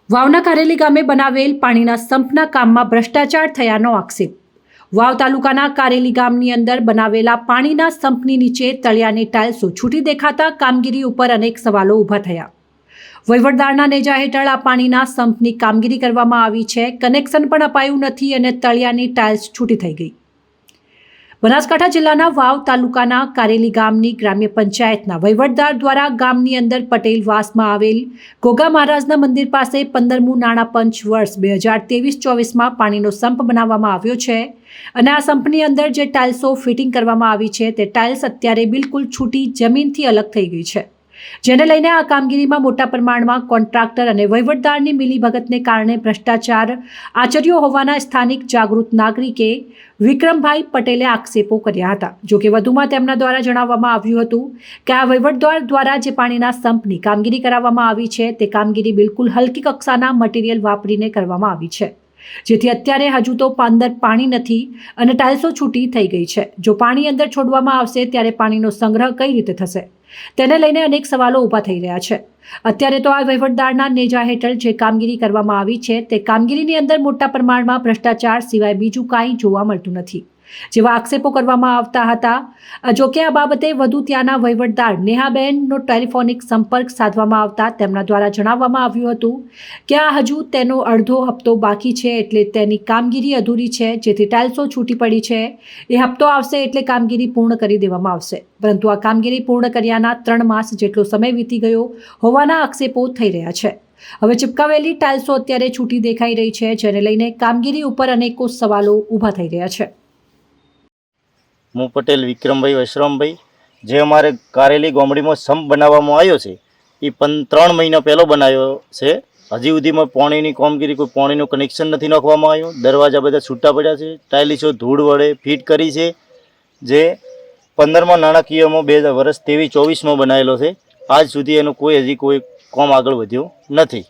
વાવના કારેલી ગામે બનાવેલ પાણીના સંપના કામમાં ભ્રષ્ટાચાર થયાનો આક્ષેપ। વાવ તાલુકાના કારેલી ગામની અંદર બનાવેલા પાણીના સંપની નીચે તળિયાની ટાઇલ્સો છૂટી દેખાતા કામગીરી ઉપર અનેક સવાલો ઊભા થયા। વહીવટદારના નેજા હેઠળ આ પાણીના સંપની કામગીરી કરવામાં આવી છે, કનેક્શન પણ અપાયું નથી અને તળિયાની ટાઇલ્સ છૂટી થઈ ગઈ। બનાસકાંઠા જિલ્લાના વાવ તાલુકાના કારેલી ગામની ગ્રામ્ય પંચાયતના વહીવટદાર દ્વારા ગામની અંદર પટેલ વાસમાં આવેલ ગોગા મહારાજના મંદિર પાસે 15મું નાણાં પંચ વર્ષ 2023-24માં પાણીનો સંપ બનાવવામાં આવ્યો છે અને આ સંપની અંદર જે ટાઇલ્સો ફિટિંગ કરવામાં આવી છે તે ટાઇલ્સ અત્યારે બિલકુલ છૂટી જમીનથી અલગ થઈ ગઈ છે, જેને લઈને આ કામગીરીમાં મોટા પ્રમાણમાં કોન્ટ્રાક્ટર અને વહીવટદારની મિલીભગતને કારણે ભ્રષ્ટાચાર આચર્યો હોવાના સ્થાનિક જાગૃત નાગરિકે વિક્રમભાઈ પટેલે આક્ષેપો કર્યા હતા। જોકે વધુમાં તેમના દ્વારા જણાવવામાં આવ્યું હતું કે આ વહીવટદાર દ્વારા જે પાણીના સંપની કામગીરી કરાવવામાં આવી છે તે કામગીરી બિલકુલ હલકી કક્ષાના મટીરિયલ વાપરીને કરવામાં આવી છે, જેથી અત્યારે હજુ તો અંદર પાણી નથી અને ટાઇલ્સો છૂટી થઈ ગઈ છે। જો પાણી અંદર છોડવામાં આવશે ત્યારે પાણીનો સંગ્રહ કઈ રીતે થશે, તેને લઈને અનેક સવાલો ઊભા થઈ રહ્યા છે। અત્યારે તો આ વહીવટદારના નેજા હેઠળ જે કામગીરી કરવામાં આવી છે તે કામગીરીની અંદર મોટા પ્રમાણમાં ભ્રષ્ટાચાર સિવાય બીજું કાંઈ જોવા મળતું નથી, જેવા આક્ષેપો કરવામાં આવતા હતા। જોકે આ બાબતે વધુ ત્યાંના વહીવટદાર નેહાબેનનો ટેલિફોનિક સંપર્ક સાધવામાં આવતા તેમના દ્વારા જણાવવામાં આવ્યું હતું કે આ હજુ તેનો અડધો હપ્તો બાકી છે, એટલે તેની કામગીરી અધૂરી છે, જેથી ટાઇલ્સો છૂટી પડી છે। એ હપ્તો આવશે એટલે કામગીરી પૂર્ણ કરી દેવામાં આવશે, પરંતુ આ કામગીરી પૂર્ણ કર્યાના 3 માસ જેટલો સમય વીતી ગયો હોવાના આક્ષેપો થઈ રહ્યા છે। હવે ચિપકાવેલી ટાઇલ્સો અત્યારે છૂટી દેખાઈ રહી છે, જેને લઈને કામગીરી ઉપર અનેકો સવાલો ઊભા થઈ રહ્યા છે। હું પટેલ વિક્રમભાઈ વશરામભાઈ, જે અમારે કારેલી ગામડીમાં સંપ બનાવવામાં આવ્યો છે એ 3 મહિના પહેલો બનાવ્યો છે। હજી સુધીમાં પાણીની કામગીરી, કોઈ પાણીનું કનેક્શન નથી નાખવામાં આવ્યું। દરવાજા બધા છૂટા પડ્યા છે, ટાઇલ્સો ધૂળ વડે ફિટ કરી છે, જે 15મા નાણાકીયમાં 2023-24માં બનાવેલો છે। આજ સુધી એનું હજી કોઈ કામ આગળ વધ્યું નથી।